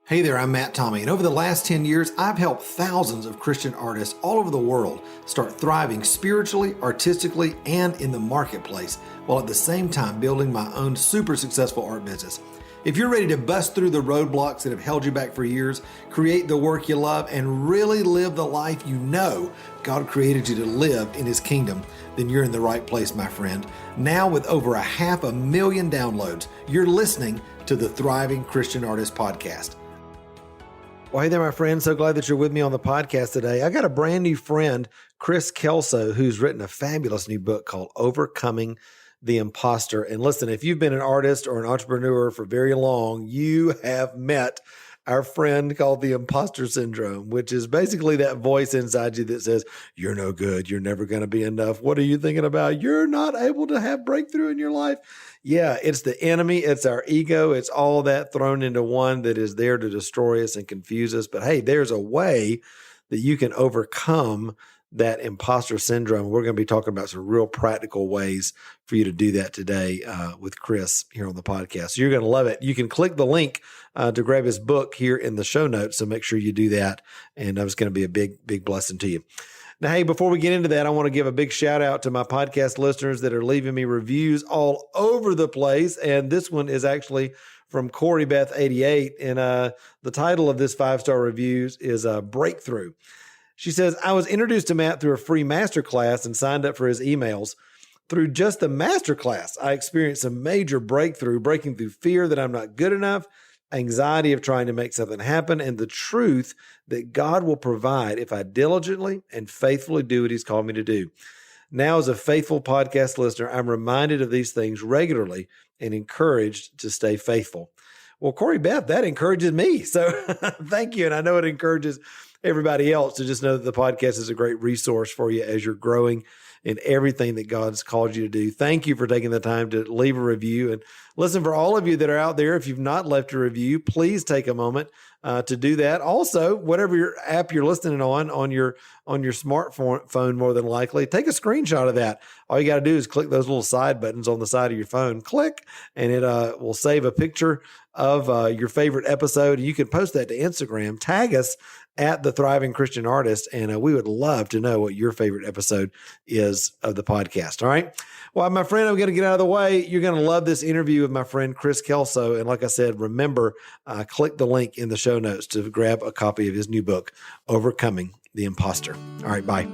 Hey there, I'm Matt Tommy, and over the last 10 years, I've helped thousands of Christian artists all over the world start thriving spiritually, artistically, and in the marketplace, while at the same time building my own super successful art business. If you're ready to bust through the roadblocks that have held you back for years, create the work you love, and really live the life you know God created you to live in His kingdom, then you're in the right place, my friend. Now with over 500,000 downloads, you're listening to the Thriving Christian Artist Podcast. Well, hey there, my friend. So glad that you're with me on the podcast today. I got a brand new friend, Kris Kelso, who's written a fabulous new book called Overcoming the Imposter. And listen, if you've been an artist or an entrepreneur for very long, you have met our friend called the Imposter Syndrome, which is basically that voice inside you that says, you're no good. You're never going to be enough. What are you thinking about? You're not able to have breakthrough in your life. Yeah, it's the enemy. It's our ego. It's all that thrown into one that is there to destroy us and confuse us. But hey, there's a way that you can overcome that imposter syndrome. We're going to be talking about some real practical ways for you to do that today with Kris here on the podcast. So you're going to love it. You can click the link to grab his book here in the show notes. So make sure you do that. And it's going to be a big, big blessing to you. Now, hey, before we get into that, I want to give a big shout out to my podcast listeners that are leaving me reviews all over the place. And this one is actually from Corey Beth 88. And the title of this 5-star reviews is Breakthrough. She says, I was introduced to Matt through a free masterclass and signed up for his emails. Through just the masterclass, I experienced a major breakthrough, breaking through fear that I'm not good enough, anxiety of trying to make something happen, and the truth that God will provide if I diligently and faithfully do what He's called me to do. Now, as a faithful podcast listener, I'm reminded of these things regularly and encouraged to stay faithful. Well, Corey Beth, that encourages me. So thank you. And I know it encourages everybody else to just know that the podcast is a great resource for you as you're growing in everything that God's called you to do. Thank you for taking the time to leave a review. And listen, for all of you that are out there, if you've not left a review, please take a moment to do that. Also, whatever your app you're listening on your smartphone, more than likely, take a screenshot of that. All you got to do is click those little side buttons on the side of your phone, click, and it will save a picture of your favorite episode. You can post that to Instagram, tag us at the Thriving Christian Artist, and we would love to know what your favorite episode is of the podcast. All right. Well, my friend, I'm going to get out of the way. You're going to love this interview with my friend Kris Kelso. And like I said, remember, click the link in the show notes to grab a copy of his new book, Overcoming the Imposter. All right. Bye.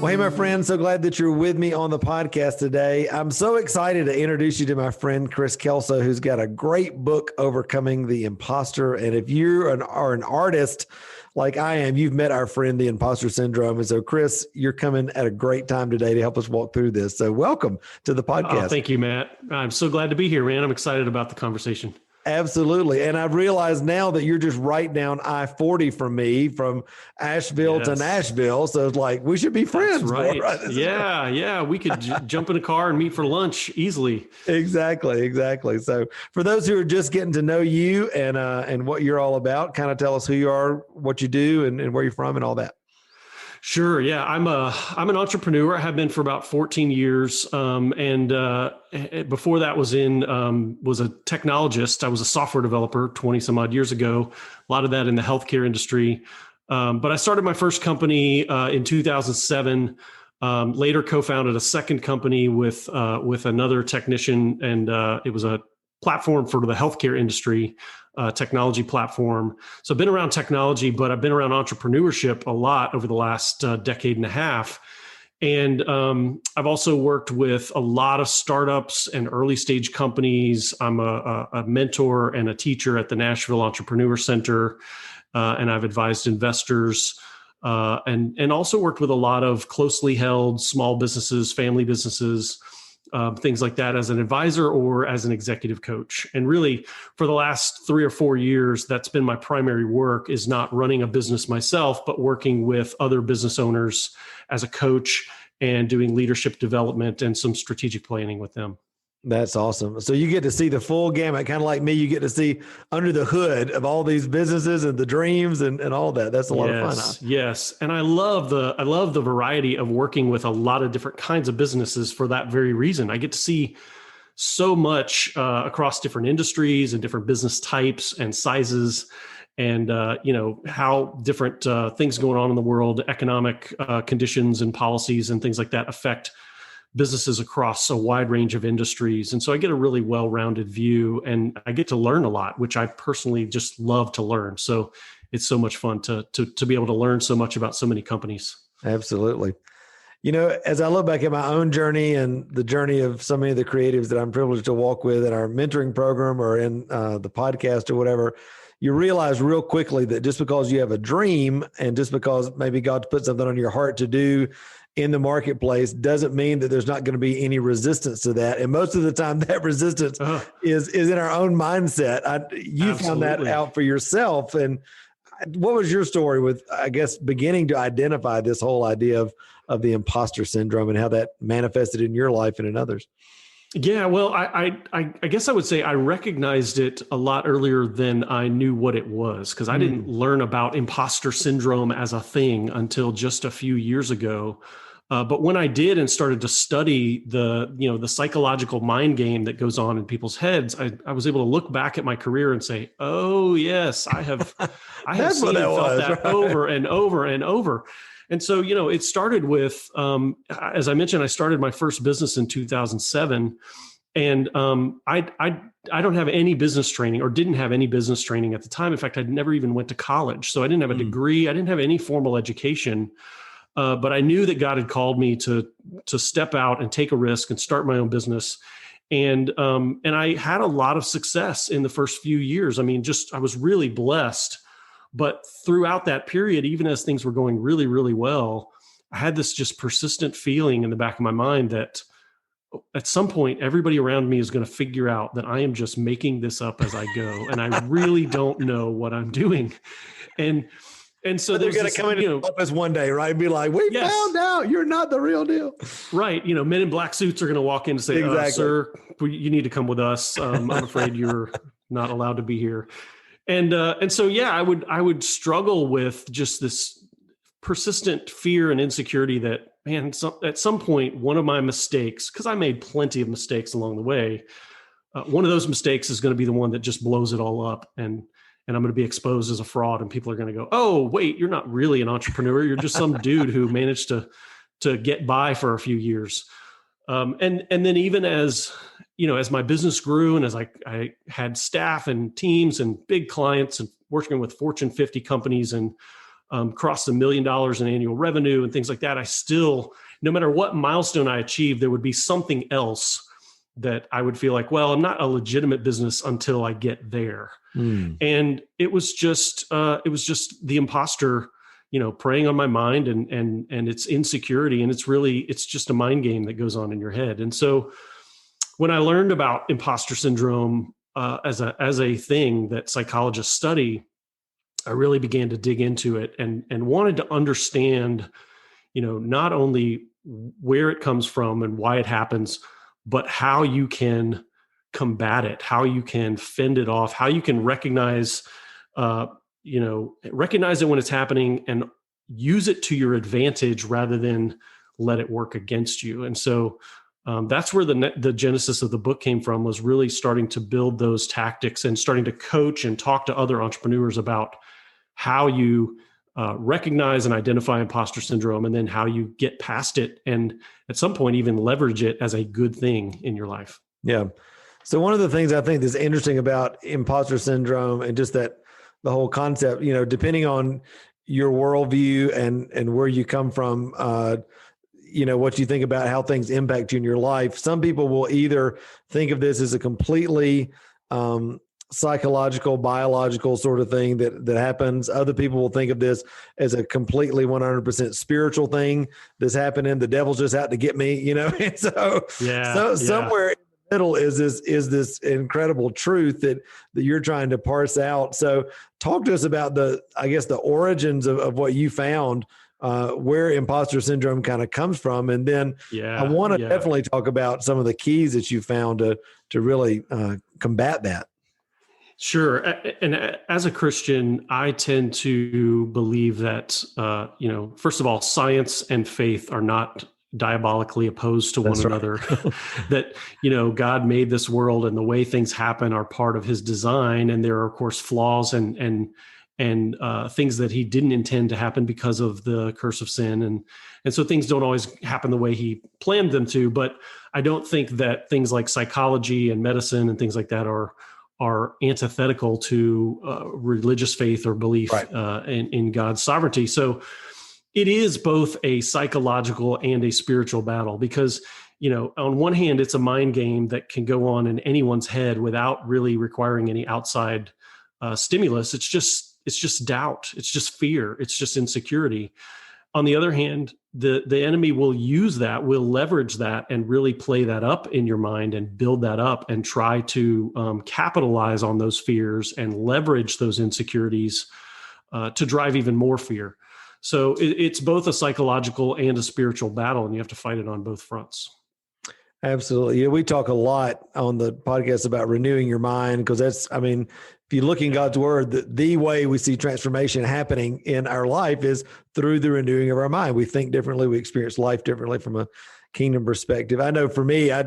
Well, hey, my friend, so glad that you're with me on the podcast today. I'm so excited to introduce you to my friend, Kris Kelso, who's got a great book, Overcoming the Imposter. And if you are an artist like I am, you've met our friend, the Imposter Syndrome. And so, Kris, you're coming at a great time today to help us walk through this. So welcome to the podcast. Oh, thank you, Matt. I'm so glad to be here, man. I'm excited about the conversation. Absolutely. And I've realized now that you're just right down I-40 from me, from Asheville to Nashville. So it's like, we should be friends. That's right. Right? Yeah. We could jump in a car and meet for lunch easily. Exactly. So for those who are just getting to know you and what you're all about, kind of tell us who you are, what you do, and where you're from and all that. Sure. Yeah. I'm an entrepreneur. I have been for about 14 years. And before that was a technologist. I was a software developer 20 some odd years ago, a lot of that in the healthcare industry. But I started my first company in 2007, later co-founded a second company with another technician. And it was a platform for the healthcare industry, technology platform. So I've been around technology, but I've been around entrepreneurship a lot over the last decade and a half. And I've also worked with a lot of startups and early stage companies. I'm a mentor and a teacher at the Nashville Entrepreneur Center, and I've advised investors and also worked with a lot of closely held small businesses, family businesses, things like that as an advisor or as an executive coach. And really for the last 3 or 4 years, that's been my primary work, is not running a business myself, but working with other business owners as a coach and doing leadership development and some strategic planning with them. That's awesome. So you get to see the full gamut, kind of like me. You get to see under the hood of all these businesses and the dreams and all that. That's a lot of fun. Huh? Yes. And I love the variety of working with a lot of different kinds of businesses for that very reason. I get to see so much across different industries and different business types and sizes, and how different things going on in the world, economic conditions and policies and things like that affect businesses across a wide range of industries. And so I get a really well-rounded view, and I get to learn a lot, which I personally just love to learn. So it's so much fun to be able to learn so much about so many companies. Absolutely. As I look back at my own journey and the journey of so many of the creatives that I'm privileged to walk with in our mentoring program or in the podcast or whatever, you realize real quickly that just because you have a dream and just because maybe God put something on your heart to do in the marketplace doesn't mean that there's not going to be any resistance to that. And most of the time that resistance is in our own mindset. You found that out for yourself. And what was your story with, I guess, beginning to identify this whole idea of the imposter syndrome and how that manifested in your life and in others? Yeah, well, I guess I would say I recognized it a lot earlier than I knew what it was, because I didn't learn about imposter syndrome as a thing until just a few years ago. But when I did and started to study the psychological mind game that goes on in people's heads, I was able to look back at my career and say, oh yes, I have seen and felt that right? Over and over and over. And so, it started with, as I mentioned, I started my first business in 2007, and I don't have any business training, or didn't have any business training at the time. In fact, I'd never even went to college, so I didn't have a degree. I didn't have any formal education, but I knew that God had called me to step out and take a risk and start my own business. And I had a lot of success in the first few years. I mean, I was really blessed. But throughout that period, even as things were going really, really well, I had this just persistent feeling in the back of my mind that at some point, everybody around me is going to figure out that I am just making this up as I go. And I really don't know what I'm doing. And so they're going to come into the office one day, right? And be like, we found out you're not the real deal. Right. Men in black suits are going to walk in and say, exactly. Sir, you need to come with us. I'm afraid you're not allowed to be here. And so, I would struggle with just this persistent fear and insecurity that, man, at some point, one of my mistakes, because I made plenty of mistakes along the way, one of those mistakes is going to be the one that just blows it all up. And I'm going to be exposed as a fraud, and people are going to go, oh, wait, you're not really an entrepreneur. You're just some dude who managed to get by for a few years. And then even as my business grew and as I had staff and teams and big clients and working with Fortune 50 companies and crossed $1 million in annual revenue and things like that, I still, no matter what milestone I achieved, there would be something else that I would feel like, well, I'm not a legitimate business until I get there. And it was just the imposter, preying on my mind and its insecurity. And it's just a mind game that goes on in your head. And so when I learned about imposter syndrome as a thing that psychologists study, I really began to dig into it and wanted to understand, not only where it comes from and why it happens, but how you can combat it, how you can fend it off, how you can recognize it when it's happening and use it to your advantage rather than let it work against you. And so that's where the genesis of the book came from, was really starting to build those tactics and starting to coach and talk to other entrepreneurs about how you recognize and identify imposter syndrome, and then how you get past it and at some point even leverage it as a good thing in your life. Yeah. So one of the things I think that's interesting about imposter syndrome and just that the whole concept, depending on your worldview and where you come from, what you think about how things impact you in your life. Some people will either think of this as a completely psychological, biological sort of thing that happens. Other people will think of this as a completely 100% spiritual thing that's happening. The devil's just out to get me, And so somewhere in the middle is this incredible truth that you're trying to parse out. So talk to us about the origins of what you found, where imposter syndrome kind of comes from. And then I want to definitely talk about some of the keys that you found to really combat that. Sure. And as a Christian, I tend to believe that, first of all, science and faith are not diabolically opposed to one That's right. another. That, God made this world, and the way things happen are part of his design. And there are, of course, flaws and things that he didn't intend to happen because of the curse of sin. And so things don't always happen the way he planned them to. But I don't think that things like psychology and medicine and things like that are antithetical to religious faith or belief Right. in God's sovereignty. So it is both a psychological and a spiritual battle, because, on one hand, it's a mind game that can go on in anyone's head without really requiring any outside stimulus. It's just doubt. It's just fear. It's just insecurity. On the other hand, the enemy will use that, will leverage that, and really play that up in your mind and build that up and try to capitalize on those fears and leverage those insecurities to drive even more fear. So it's both a psychological and a spiritual battle, and you have to fight it on both fronts. Absolutely. We talk a lot on the podcast about renewing your mind, because if you look in God's word, the way we see transformation happening in our life is through the renewing of our mind. We think differently. We experience life differently from a kingdom perspective. I know for me, I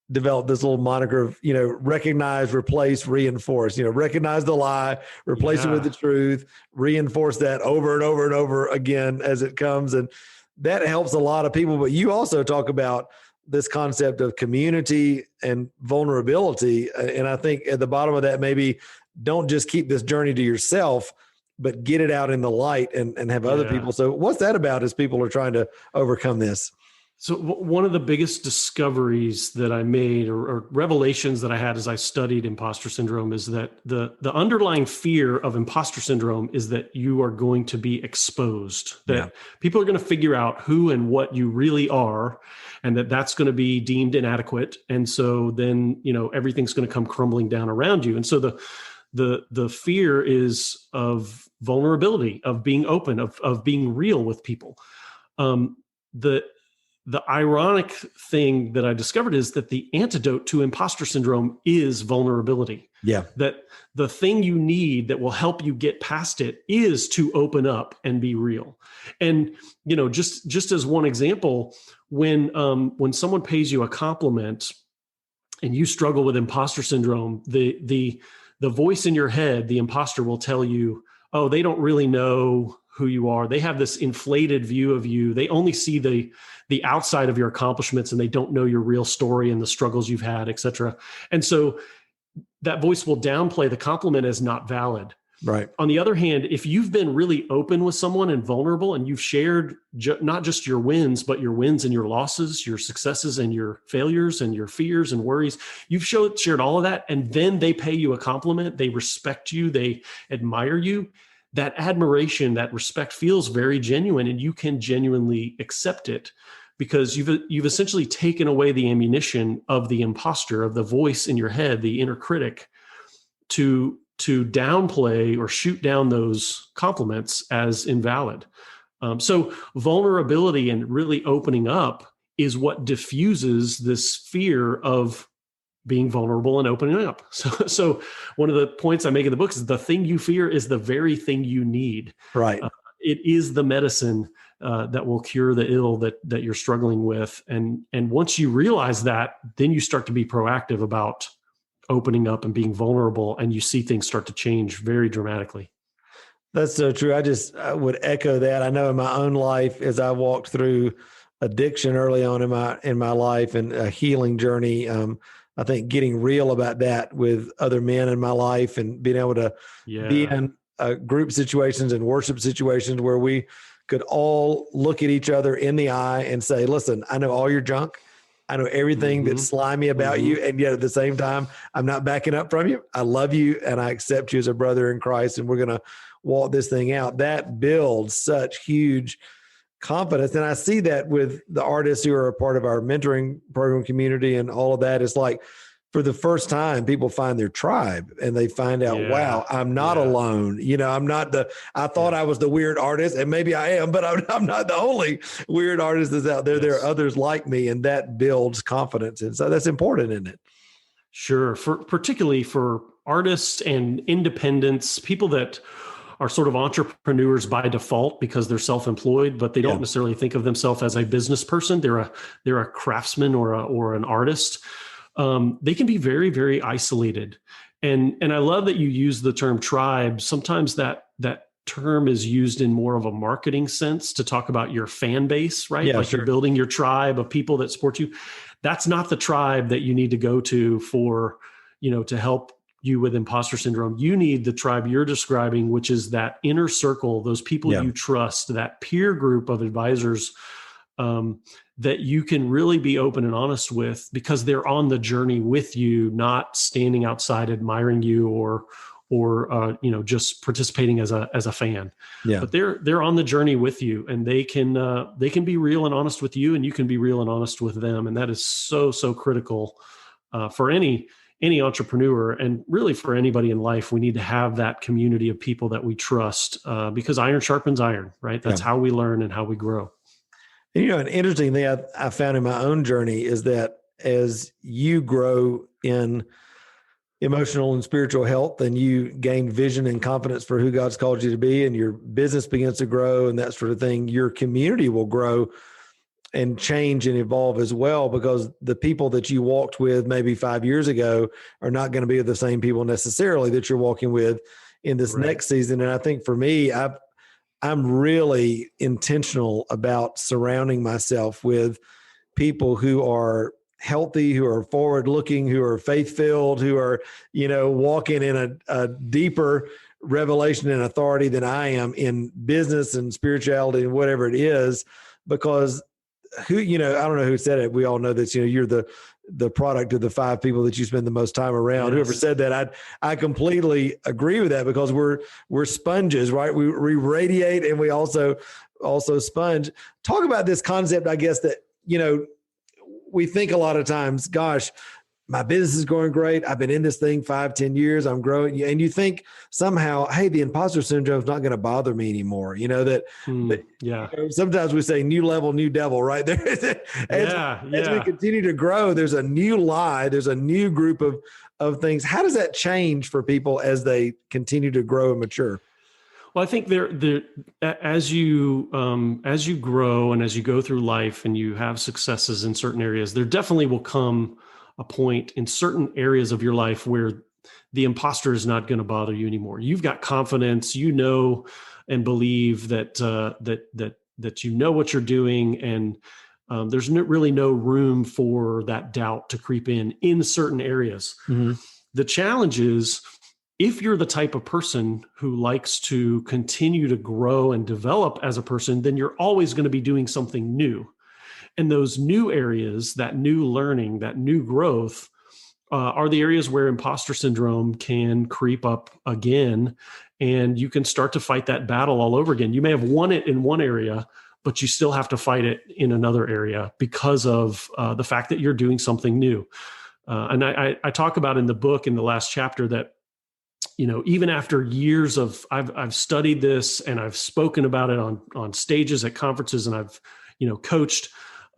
developed this little moniker of, recognize, replace, reinforce, recognize the lie, replace it with the truth, reinforce that over and over and over again as it comes. And that helps a lot of people. But you also talk about this concept of community and vulnerability. And I think at the bottom of that, maybe don't just keep this journey to yourself, but get it out in the light and have other people. So what's that about as people are trying to overcome this? So one of the biggest discoveries that I made, or revelations that I had as I studied imposter syndrome, is that the underlying fear of imposter syndrome is that you are going to be exposed, that people are going to figure out who and what you really are, and that's going to be deemed inadequate. And so then, everything's going to come crumbling down around you. And so the fear is of vulnerability, of being open, of being real with people. The ironic thing that I discovered is that the antidote to imposter syndrome is vulnerability. Yeah. That the thing you need that will help you get past it is to open up and be real. And, just as one example, when someone pays you a compliment and you struggle with imposter syndrome, the voice in your head, the imposter, will tell you, oh, they don't really know who you are. They have this inflated view of you. They only see the outside of your accomplishments, and they don't know your real story and the struggles you've had, et cetera. And so that voice will downplay the compliment as not valid. Right. On the other hand, if you've been really open with someone and vulnerable, and you've shared not just your wins, but your wins and your losses, your successes and your failures and your fears and worries, you've shared all of that, and then they pay you a compliment, they respect you, they admire you, that admiration, that respect feels very genuine, and you can genuinely accept it, because you've essentially taken away the ammunition of the imposter, of the voice in your head, the inner critic, to downplay or shoot down those compliments as invalid. So vulnerability and really opening up is what diffuses this fear of being vulnerable and opening up. So one of the points I make in the book is the thing you fear is the very thing you need. Right. It is the medicine that will cure the ill that you're struggling with. And once you realize that, then you start to be proactive about opening up and being vulnerable, and you see things start to change very dramatically. That's so true. I would echo that. I know in my own life, as I walked through addiction early on in my life and a healing journey, I think getting real about that with other men in my life and being able to be in group situations and worship situations where we could all look at each other in the eye and say, listen, I know all your junk. I know everything that's slimy about you. And yet at the same time, I'm not backing up from you. I love you and I accept you as a brother in Christ, and we're going to walk this thing out. That builds such huge confidence. And I see that with the artists who are a part of our mentoring program community and all of that. It's like, for the first time, people find their tribe and they find out, wow, I'm not alone. I'm not I thought I was the weird artist, and maybe I am, but I'm not the only weird artist that's out there. Yes. There are others like me, and that builds confidence. And so that's important, isn't it? Sure. Particularly for artists and independents, people that are sort of entrepreneurs by default because they're self-employed, but they don't necessarily think of themselves as a business person. They're a craftsman or an artist. They can be very, very isolated. And I love that you use the term tribe. Sometimes that term is used in more of a marketing sense to talk about your fan base, right? Yeah, like sure. you're building your tribe of people that support you. That's not the tribe that you need to go to for, to help you with imposter syndrome. You need the tribe you're describing, which is that inner circle, those people you trust, that peer group of advisors that you can really be open and honest with because they're on the journey with you, not standing outside admiring you or just participating as a fan. Yeah. But they're on the journey with you, and they can be real and honest with you, and you can be real and honest with them. And that is so critical for any entrepreneur, and really for anybody in life. We need to have that community of people that we trust because iron sharpens iron, right? That's how we learn and how we grow. And, an interesting thing I found in my own journey is that as you grow in emotional and spiritual health, and you gain vision and confidence for who God's called you to be, and your business begins to grow and that sort of thing, your community will grow and change and evolve as well, because the people that you walked with maybe 5 years ago are not going to be the same people necessarily that you're walking with in this next season. And I think for me, I'm really intentional about surrounding myself with people who are healthy, who are forward looking, who are faith filled, who are, walking in a deeper revelation and authority than I am in business and spirituality and whatever it is. Because I don't know who said it. We all know that, you're the product of the 5 people that you spend the most time around. Yes. Whoever said that, I completely agree with that, because we're sponges, right? We radiate and we also sponge. Talk about this concept, I guess, that, we think a lot of times, gosh, my business is going great. I've been in this thing 5-10 years. I'm growing. And you think somehow, hey, the imposter syndrome is not going to bother me anymore. Sometimes we say new level, new devil, right? As we continue to grow, there's a new lie. There's a new group of things. How does that change for people as they continue to grow and mature? Well, I think as you grow and as you go through life and you have successes in certain areas, there definitely will come a point in certain areas of your life where the imposter is not going to bother you anymore. You've got confidence, and believe that you know what you're doing, and there's really no room for that doubt to creep in certain areas. Mm-hmm. The challenge is, if you're the type of person who likes to continue to grow and develop as a person, then you're always going to be doing something new. And those new areas, that new learning, that new growth, are the areas where imposter syndrome can creep up again. And you can start to fight that battle all over again. You may have won it in one area, but you still have to fight it in another area because of the fact that you're doing something new. And I talk about in the book, in the last chapter, that even after years of, I've studied this and I've spoken about it on stages at conferences, and I've, coached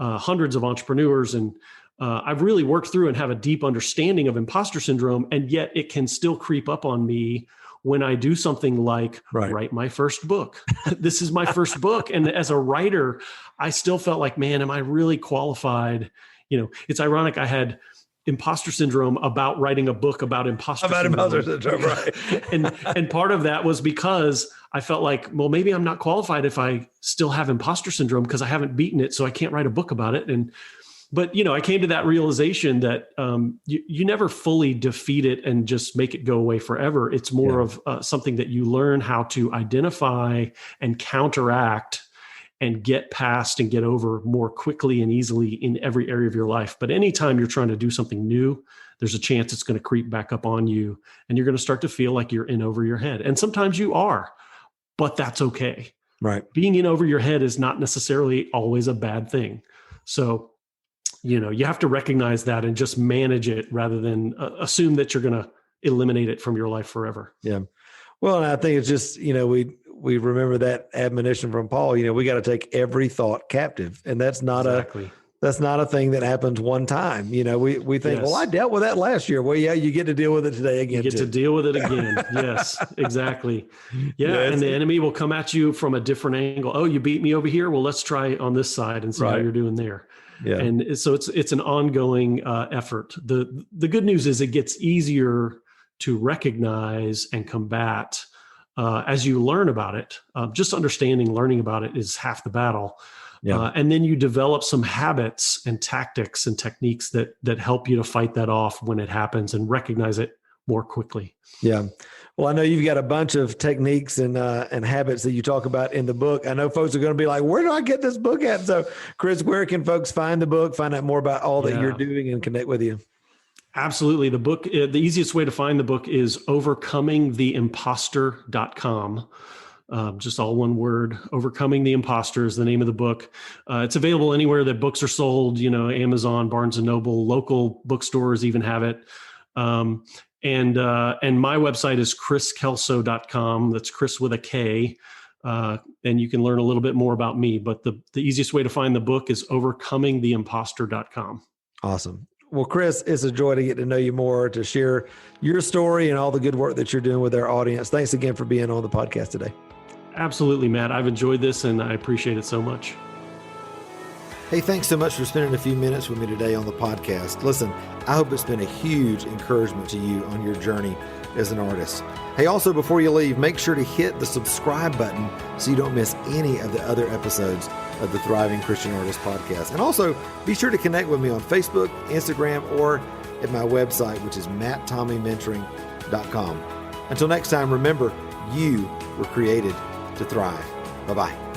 hundreds of entrepreneurs, and I've really worked through and have a deep understanding of imposter syndrome. And yet it can still creep up on me when I do something like write my first book. This is my first book. And as a writer, I still felt like, man, am I really qualified? It's ironic. I had imposter syndrome about writing a book about imposter syndrome. Right. and part of that was because I felt like, well, maybe I'm not qualified if I still have imposter syndrome because I haven't beaten it, so I can't write a book about it. But I came to that realization that you never fully defeat it and just make it go away forever. It's more of something that you learn how to identify and counteract and get past and get over more quickly and easily in every area of your life. But anytime you're trying to do something new, there's a chance it's going to creep back up on you, and you're going to start to feel like you're in over your head. And sometimes you are, but that's okay. Right. Being in over your head is not necessarily always a bad thing. So, you have to recognize that and just manage it rather than assume that you're going to eliminate it from your life forever. Yeah. Well, and I think it's just, we remember that admonition from Paul, we got to take every thought captive, and that's not That's not a thing that happens one time. You know, we think, Yes. well, I dealt with that last year. Well, yeah, you get to deal with it today again. You get to deal with it again. Yes, exactly. Yeah. And the enemy will come at you from a different angle. Oh, you beat me over here. Well, let's try on this side and see how you're doing there. Yeah. And so it's an ongoing effort. The good news is it gets easier to recognize and combat as you learn about it. Just learning about it is half the battle. Yeah. And then you develop some habits and tactics and techniques that help you to fight that off when it happens and recognize it more quickly. Yeah. Well, I know you've got a bunch of techniques and habits that you talk about in the book. I know folks are going to be like, where do I get this book at? So, Kris, where can folks find the book, find out more about all that you're doing and connect with you? Absolutely. The book, the easiest way to find the book is overcomingtheimposter.com. Just all one word. Overcoming the Imposter is the name of the book. It's available anywhere that books are sold, Amazon, Barnes & Noble, local bookstores even have it. And my website is kriskelso.com. That's Kris with a K. And you can learn a little bit more about me, but the easiest way to find the book is overcomingtheimposter.com. Awesome. Well, Kris, it's a joy to get to know you more, to share your story and all the good work that you're doing with our audience. Thanks again for being on the podcast today. Absolutely, Matt. I've enjoyed this and I appreciate it so much. Hey, thanks so much for spending a few minutes with me today on the podcast. Listen, I hope it's been a huge encouragement to you on your journey as an artist. Hey, also, before you leave, make sure to hit the subscribe button so you don't miss any of the other episodes of the Thriving Christian Artist podcast. And also, be sure to connect with me on Facebook, Instagram, or at my website, which is matttommeymentoring.com. Until next time, remember, you were created to thrive. Bye-bye.